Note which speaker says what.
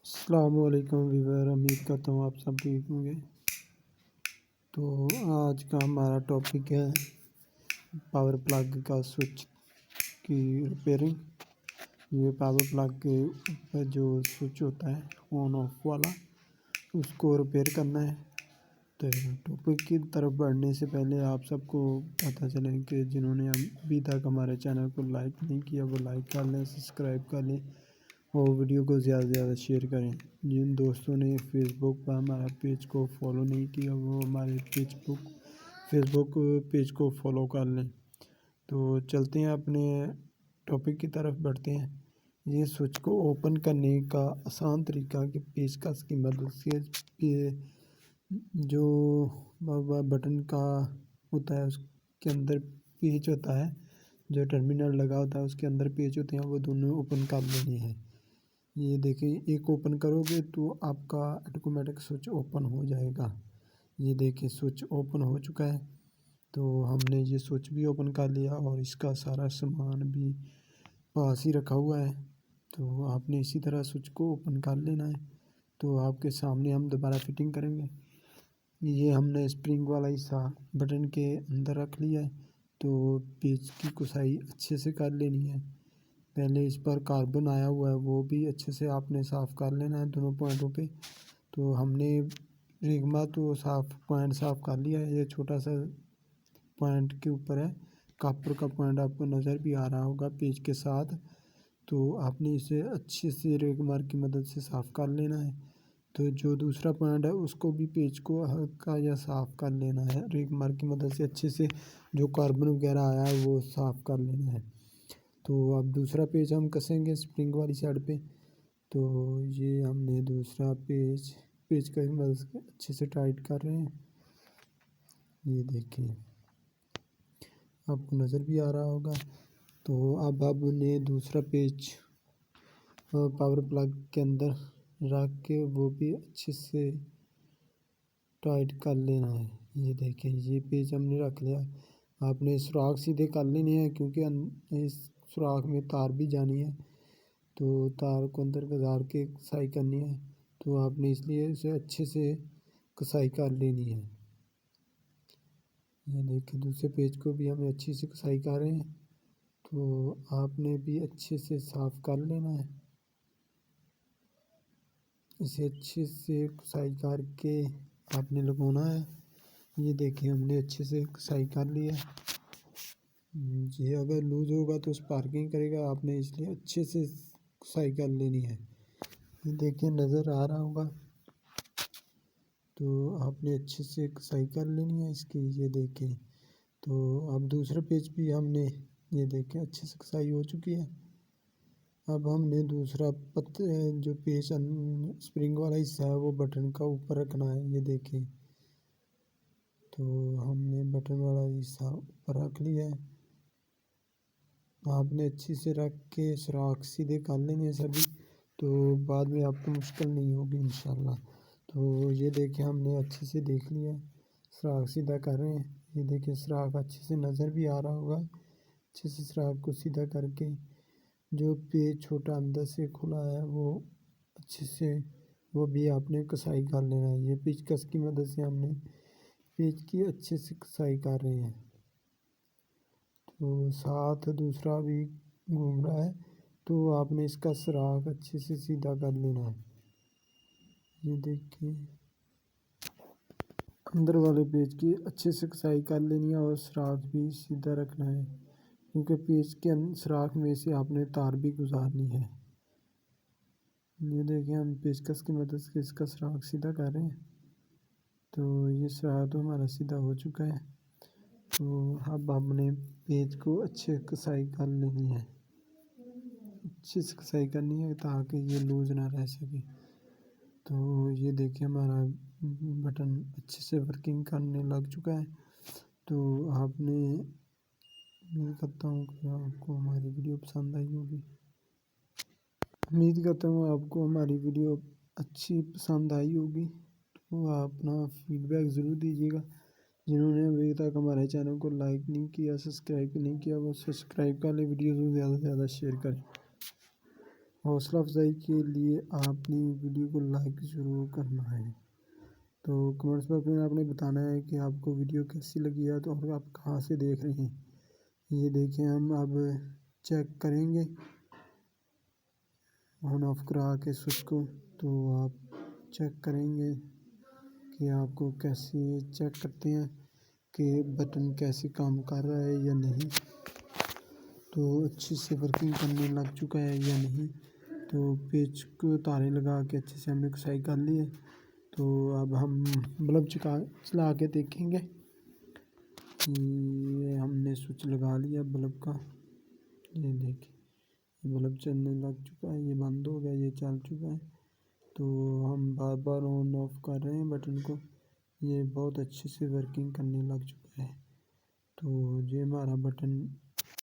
Speaker 1: السلام علیکم ویور، امید کرتا ہوں آپ سب ٹھیک ہوں گے۔ تو آج کا ہمارا ٹاپک ہے پاور پلگ کا سوئچ کی ریپیئرنگ۔ یہ پاور پلگ کے اوپر جو سوئچ ہوتا ہے آن آف والا، اس کو ریپیئر کرنا ہے۔ تو ٹاپک کی طرف بڑھنے سے پہلے آپ سب کو پتہ چلے کہ جنہوں نے ابھی تک ہمارے چینل کو لائک نہیں کیا وہ لائک کر لیں، سبسکرائب کر لیں اور ویڈیو کو زیادہ سے زیادہ شیئر کریں۔ جن دوستوں نے فیس بک پر ہمارا پیج کو فالو نہیں کیا وہ ہمارے فیس بک پیج کو فالو کر لیں۔ تو چلتے ہیں اپنے ٹاپک کی طرف بڑھتے ہیں۔ یہ سوئچ کو اوپن کرنے کا آسان طریقہ کہ پیچکس کی مدد سے جو بٹن کا ہوتا ہے اس کے اندر پیچ ہوتا ہے، جو ٹرمینل لگا ہوتا ہے اس کے اندر پیچ ہوتے ہیں، وہ دونوں اوپن کر لینے ہیں۔ یہ دیکھیں، ایک اوپن کرو گے تو آپ کا آٹومیٹک سوئچ اوپن ہو جائے گا۔ یہ دیکھیں سوئچ اوپن ہو چکا ہے۔ تو ہم نے یہ سوئچ بھی اوپن کر لیا اور اس کا سارا سامان بھی پاس ہی رکھا ہوا ہے۔ تو آپ نے اسی طرح سوئچ کو اوپن کر لینا ہے۔ تو آپ کے سامنے ہم دوبارہ فٹنگ کریں گے۔ یہ ہم نے اسپرنگ والا حصہ بٹن کے اندر رکھ لیا ہے۔ تو پیچ کی کسائی اچھے سے کر لینی ہے۔ پہلے اس پر کاربن آیا ہوا ہے وہ بھی اچھے سے آپ نے صاف کر لینا ہے دونوں پوائنٹوں پہ۔ تو ہم نے ریگما تو پوائنٹ صاف کر لیا ہے۔ یہ چھوٹا سا پوائنٹ کے اوپر ہے، کاپر کا پوائنٹ آپ کو نظر بھی آ رہا ہوگا پیچ کے ساتھ۔ تو آپ نے اسے اچھے سے ریگمار کی مدد سے صاف کر لینا ہے۔ تو جو دوسرا پوائنٹ ہے اس کو بھی پیچ کو ہلکا یا صاف کر لینا ہے ریگمار کی مدد سے، اچھے سے جو کاربن وغیرہ آیا ہے وہ صاف کر لینا ہے۔ تو اب دوسرا پیچ ہم کسیں گے اسپرنگ والی سائڈ پہ۔ تو یہ ہم نے دوسرا پیچ کا مدد سے اچھے سے ٹائٹ کر رہے ہیں۔ یہ دیکھیں آپ کو نظر بھی آ رہا ہوگا۔ تو اب نے دوسرا پیچ پاور پلگ کے اندر رکھ کے وہ بھی اچھے سے ٹائٹ کر لینا ہے۔ یہ دیکھیں یہ پیچ ہم نے رکھ لیا۔ آپ نے سوراخ سیدھے کر لینے ہیں کیونکہ اس سوراخ میں تار بھی جانی ہے، تو تار کو اندر گزار کے کسائی کرنی ہے۔ تو آپ نے اس لیے اسے اچھے سے کسائی کر لینی ہے۔ یہ دیکھیں دوسرے پیچ کو بھی ہمیں اچھی سے کسائی کر رہے ہیں۔ تو آپ نے بھی اچھے سے صاف کر لینا ہے۔ اسے اچھے سے کسائی کر کے آپ نے لگانا ہے۔ یہ دیکھیں ہم نے اچھے سے کسائی کر لیا ہے۔ یہ اگر لوز ہوگا تو اسپارکنگ کرے گا، آپ نے اس لیے اچھے سے کسائی کر لینی ہے۔ یہ دیکھیں نظر آ رہا ہوگا۔ تو آپ نے اچھے سے کسائی کر لینی ہے اس کی۔ یہ دیکھیں تو اب دوسرا پیچ بھی ہم نے یہ دیکھیں اچھے سے کسائی ہو چکی ہے۔ اب ہم نے دوسرا جو پیچ اسپرنگ والا حصہ ہے وہ بٹن کا اوپر رکھنا ہے۔ یہ دیکھیں تو ہم نے بٹن والا حصہ اوپر رکھ لیا ہے۔ آپ نے اچھی سے رکھ کے سوراخ سیدھے کر لینے ہیں سبھی، تو بعد میں آپ کو مشکل نہیں ہوگی انشاءاللہ۔ تو یہ دیکھیں ہم نے اچھے سے دیکھ لیا ہے، سوراخ سیدھا کر رہے ہیں۔ یہ دیکھیں سوراخ اچھے سے نظر بھی آ رہا ہوگا۔ اچھے سے سوراخ کو سیدھا کر کے جو پیچ چھوٹا اندر سے کھلا ہے وہ اچھے سے وہ بھی آپ نے کسائی کر لینا ہے۔ یہ پیچ کس کی مدد سے ہم نے پیچ کی اچھے سے کسائی کر رہے ہیں۔ تو ساتھ دوسرا بھی گھوم رہا ہے، تو آپ نے اس کا سوراخ اچھے سے سیدھا کر لینا ہے۔ یہ دیکھیں اندر والے پیچ کی اچھے سے کسائی کر لینی ہے اور سوراخ بھی سیدھا رکھنا ہے، کیونکہ پیچ کے سوراخ میں سے آپ نے تار بھی گزارنی ہے۔ یہ دیکھیں ہم پیچکس کی مدد سے اس کا سوراخ سیدھا کر رہے ہیں۔ تو یہ سوراخ تو ہمارا سیدھا ہو چکا ہے۔ تو اب ہم نے پیچ کو اچھے کسائی کر لینی ہے، اچھے سے کسائی کرنی ہے تاکہ یہ لوز نہ رہ سکے۔ تو یہ دیکھیں ہمارا بٹن اچھے سے ورکنگ کرنے لگ چکا ہے۔ تو آپ نے امید کرتا ہوں کہ آپ کو ہماری ویڈیو پسند آئی ہوگی۔ امید کرتا ہوں آپ کو ہماری ویڈیو اچھی پسند آئی ہوگی۔ تو آپ اپنا فیڈ بیک ضرور دیجیے گا۔ جنہوں نے ابھی تک ہمارے چینل کو لائک نہیں کیا، سبسکرائب نہیں کیا وہ سبسکرائب کر لیں، ویڈیو کو زیادہ سے زیادہ شیئر کریں۔ حوصلہ افزائی کے لیے آپ نے ویڈیو کو لائک ضرور کرنا ہے۔ تو کمنٹس باکس میں آپ نے بتانا ہے کہ آپ کو ویڈیو کیسی لگی ہے، تو اور آپ کہاں سے دیکھ رہے ہیں۔ یہ دیکھیں، ہم اب چیک کریں گے آن آف کرا کے سوئچ کو، تو آپ چیک کریں گے کہ آپ کو کیسے چیک کرتے ہیں کہ بٹن کیسے کام کر رہا ہے یا نہیں، تو اچھی سے ورکنگ کرنے لگ چکا ہے یا نہیں۔ تو پیچ کو تاریں لگا کے اچھے سے ہم نے کسائی کر لی ہے۔ تو اب ہم بلب چلا کے دیکھیں گے۔ یہ ہم نے سوئچ لگا لیا بلب کا، یہ دیکھیں یہ بلب چلنے لگ چکا ہے، یہ بند ہو گیا، یہ چل چکا ہے۔ تو ہم بار بار آن آف کر رہے ہیں بٹن کو، یہ بہت اچھے سے ورکنگ کرنے لگ چکا ہے۔ تو یہ ہمارا بٹن